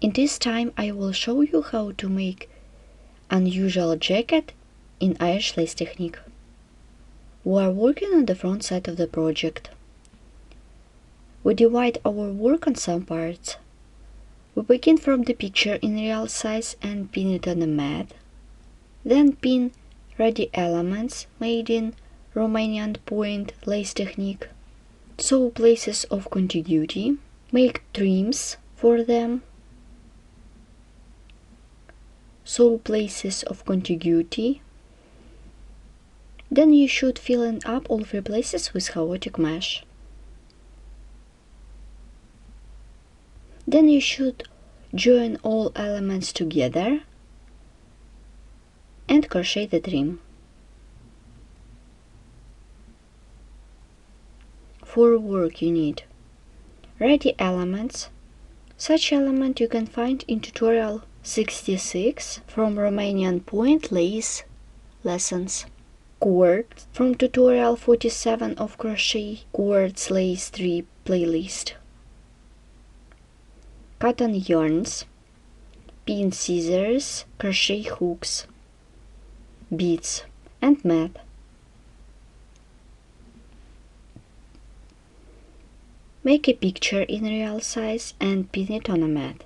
In this time I will show you how to make unusual jacket in Irish lace technique. We are working on the front side of the project. We divide our work on some parts. We begin from the picture in real size and pin it on the mat. Then pin ready elements made in Romanian Point Lace technique. Sew places of contiguity. Make trims for them. Sew places of contiguity. Then you should fill in up all 3 places with chaotic mesh. Then you should join all elements together and crochet the trim. For work you need ready elements. Such element you can find in tutorial 66 from Romanian Point Lace lessons. Cord from tutorial 47 of Crochet Cords Lace 3 playlist. Cotton yarns, pin scissors, crochet hooks, beads and mat. Make a picture in real size and pin it on a mat.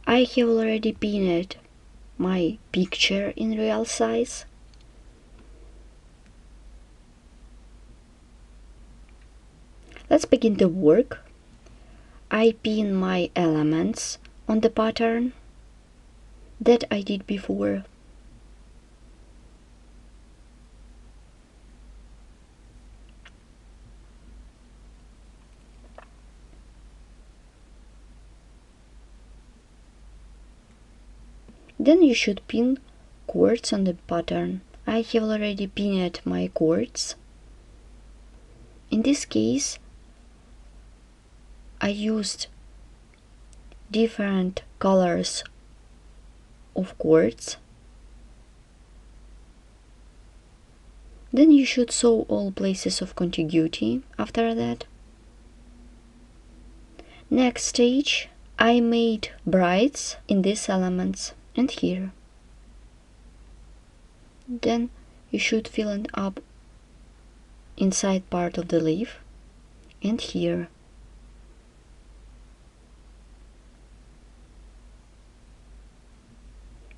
I have already pinned my picture in real size. Let's begin the work. I pin my elements on the pattern that I did before. Then you should pin cords on the pattern. I have already pinned my cords. In this case, I used different colors of cords. Then you should sew all places of contiguity after that. Next stage, I made brides in these elements and here. Then you should fill it up inside part of the leaf and here.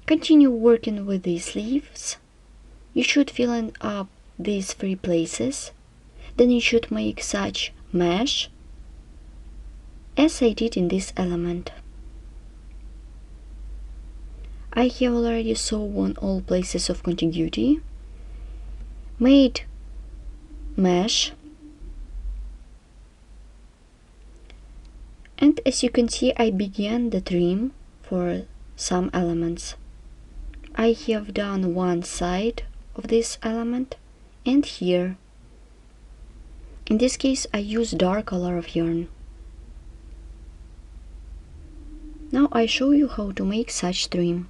Continue working with these leaves. You should fill in up these 3 places. Then you should make such mesh as I did in this element. I have already sewn all places of contiguity, made mesh, and as you can see I began the trim for some elements. I have done one side of this element and here. In this case I use dark color of yarn. Now I show you how to make such trim.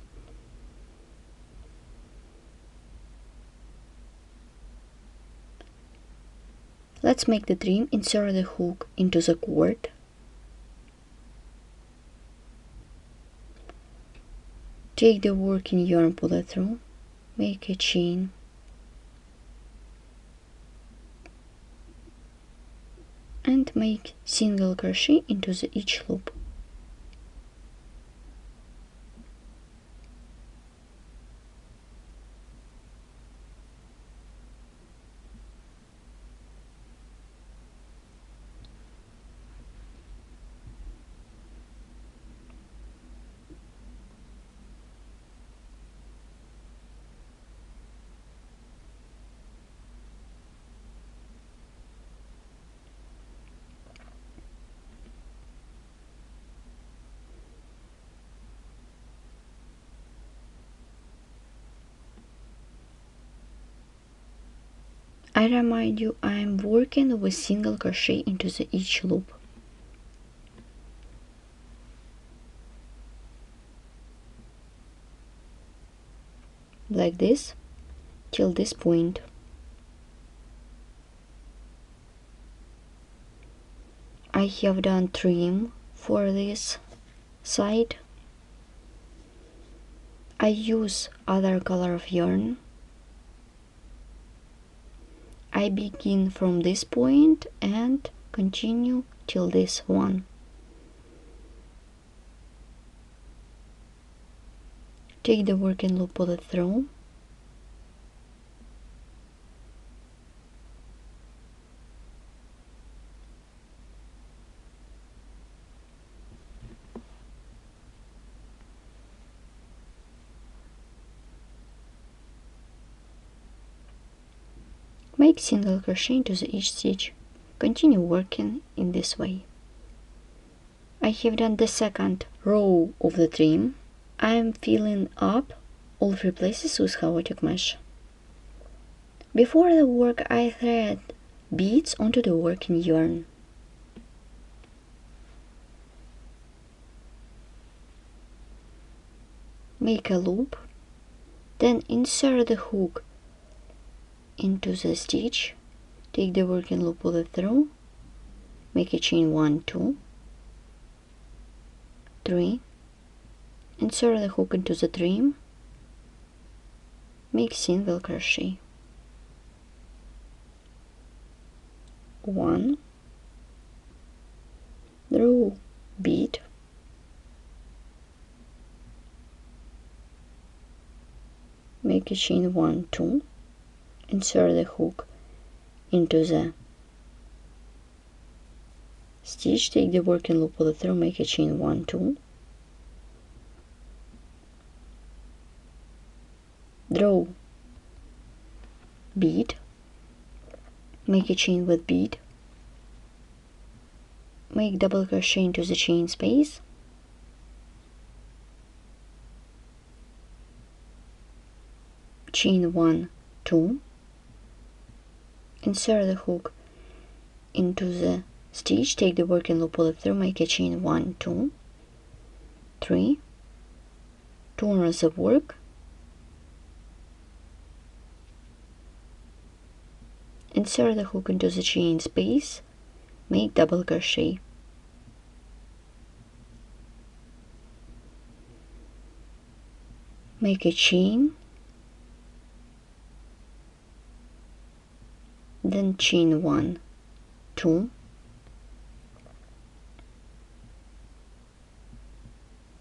Let's make the trim. Insert the hook into the cord. Take the working yarn, pull it through, make a chain. And make single crochet into each loop. I remind you I am working with single crochet into each loop. Like this till this point. I have done trim for this side. I use other color of yarn. I begin from this point and continue till this one. Take the working loop, pull it through. Make single crochet into each stitch. Continue working in this way. I have done the second row of the trim. I am filling up all 3 places with chaotic mesh. Before the work, I thread beads onto the working yarn. Make a loop, then insert the hook into the stitch, take the working loop, pull it through, make a chain 1, 2, 3, insert the hook into the trim, make single crochet, 1, draw bead, make a chain 1, 2, insert the hook into the stitch, take the working loop, pull it through, make a chain 1, 2, draw bead, make a chain with bead, make double crochet into the chain space, chain 1, 2, insert the hook into the stitch, take the working loop, pull it through, make a chain 1, 2, 3, 2 rows of work, insert the hook into the chain space, make double crochet, make a chain, then chain 1, 2,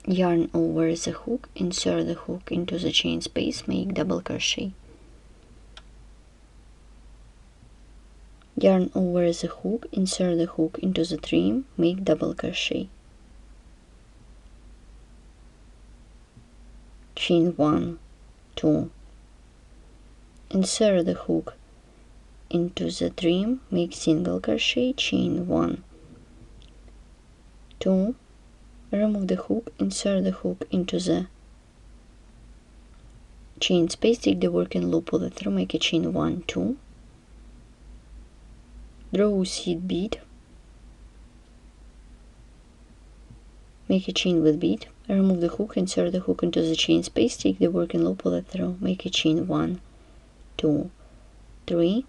yarn over the hook, insert the hook into the chain space, make double crochet, yarn over the hook, insert the hook into the trim, make double crochet, chain 1, 2, insert the hook into the trim, make single crochet, chain 1, 2, remove the hook, insert the hook into the chain space, take the working loop, pull it through, make a chain 1, 2, draw seed bead, make a chain with bead, remove the hook, insert the hook into the chain space, take the working loop, pull it through, make a chain 1, 2, 3,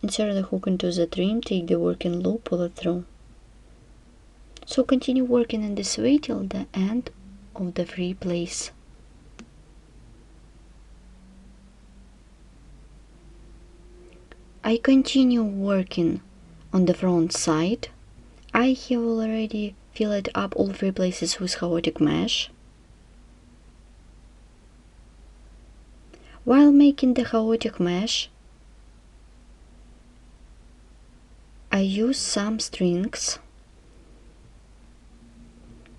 insert the hook into the trim, take the working loop, pull it through. So continue working in this way till the end of the free place. I continue working on the front side. I have already filled up all 3 places with chaotic mesh. While making the chaotic mesh, I use some strings.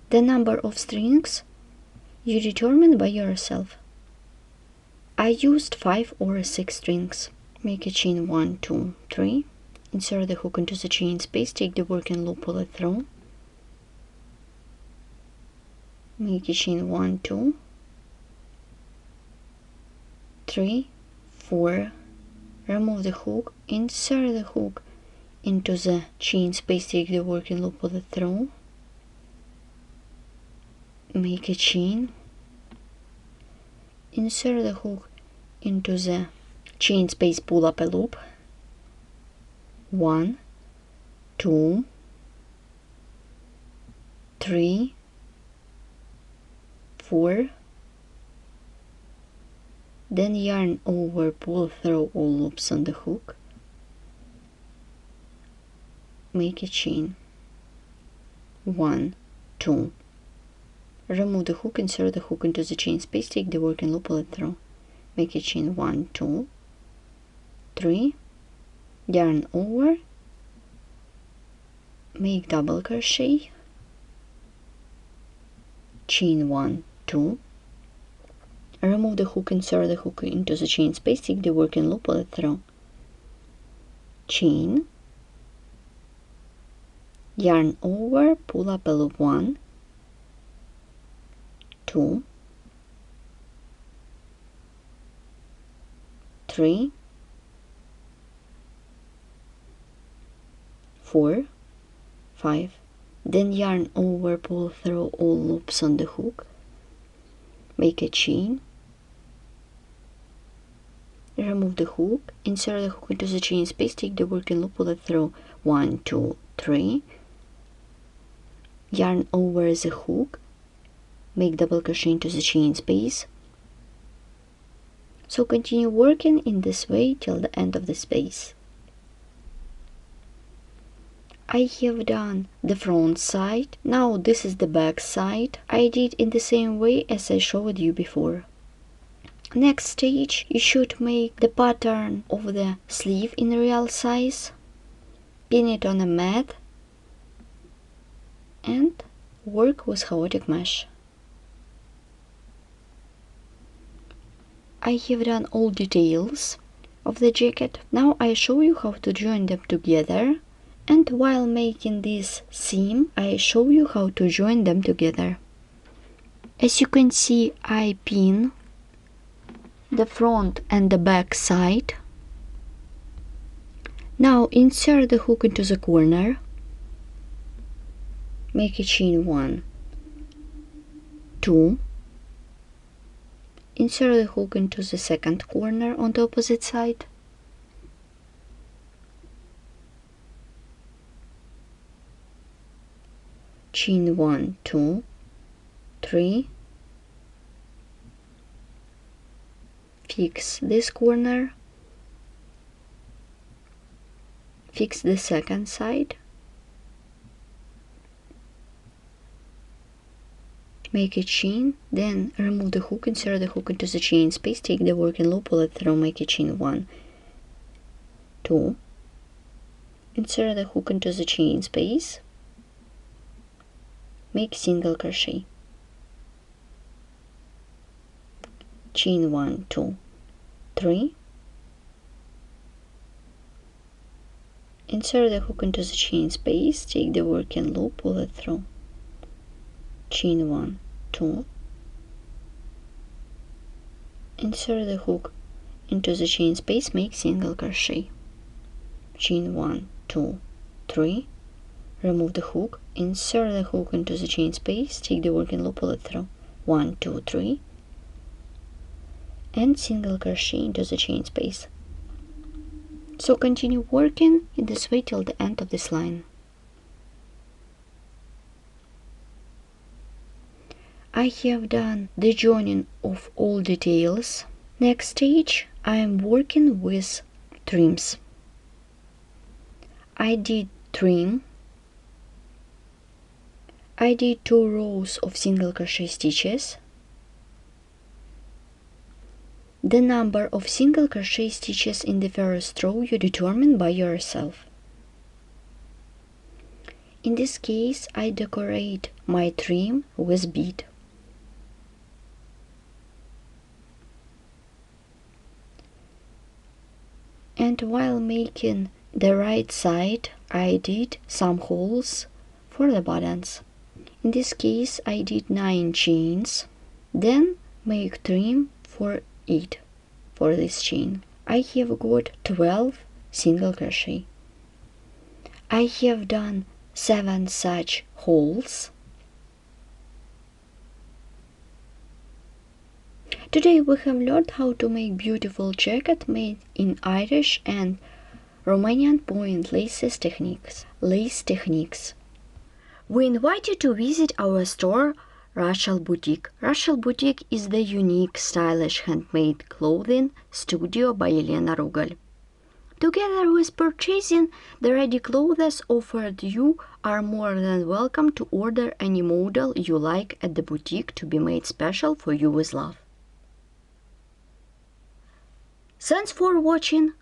The number of strings you determine by yourself. I used 5 or 6 strings. Make a chain 1, 2, 3, insert the hook into the chain space, take the working loop, pull it through, make a chain 1, 2, 3, 4, remove the hook, insert the hook into the chain space, take the working loop, pull it through, make a chain, insert the hook into the chain space, pull up a loop, 1, 2, 3, 4, then yarn over, pull through all loops on the hook, make a chain, 1, 2, remove the hook, insert the hook into the chain space, take the working loop, pull it through, make a chain, 1, 2, 3, yarn over, make double crochet, chain, 1, 2, remove the hook, insert the hook into the chain space, take the working loop, pull it through, chain, yarn over, pull up a loop, 1, 2, 3, 4, 5, then yarn over, pull through all loops on the hook, make a chain, remove the hook, insert the hook into the chain space, take the working loop, pull it through, 1, 2, 3, yarn over the hook, make double crochet into the chain space. So continue working in this way till the end of the space. I have done the front side, now this is the back side. I did in the same way as I showed you before. Next stage, you should make the pattern of the sleeve in real size, pin it on a mat, and work with chaotic mesh. I have done all details of the jacket. Now I show you how to join them together, and while making this seam, I show you how to join them together. As you can see, I pin the front and the back side. Now insert the hook into the corner, make a chain, 1, 2, insert the hook into the second corner on the opposite side, chain, 1, 2, 3, fix this corner, fix the second side, make a chain, then remove the hook, insert the hook into the chain space, take the working loop, pull it through, make a chain, 1, 2, insert the hook into the chain space, make single crochet, chain, 1, 2, 3, insert the hook into the chain space, take the working loop, pull it through, chain, 1, 2, insert the hook into the chain space, make single crochet, chain, 1, 2, 3, remove the hook, insert the hook into the chain space, take the working loop, pull it through, 1, 2, 3, and single crochet into the chain space. So continue working in this way till the end of this line. I have done the joining of all details. Next stage, I am working with trims. I did trim. I did 2 rows of single crochet stitches. The number of single crochet stitches in the first row you determine by yourself. In this case, I decorate my trim with bead. And while making the right side, I did some holes for the buttons. In this case, I did 9 chains, then make trim for 8 for this chain. I have got 12 single crochet. I have done 7 such holes. Today we have learned how to make beautiful jacket made in Irish and Romanian Point Lace Techniques. We invite you to visit our store, Rachel Boutique. Rachel Boutique is the unique, stylish handmade clothing studio by Elena Rugal. Together with purchasing the ready clothes offered, you are more than welcome to order any model you like at the boutique to be made special for you with love. Thanks for watching.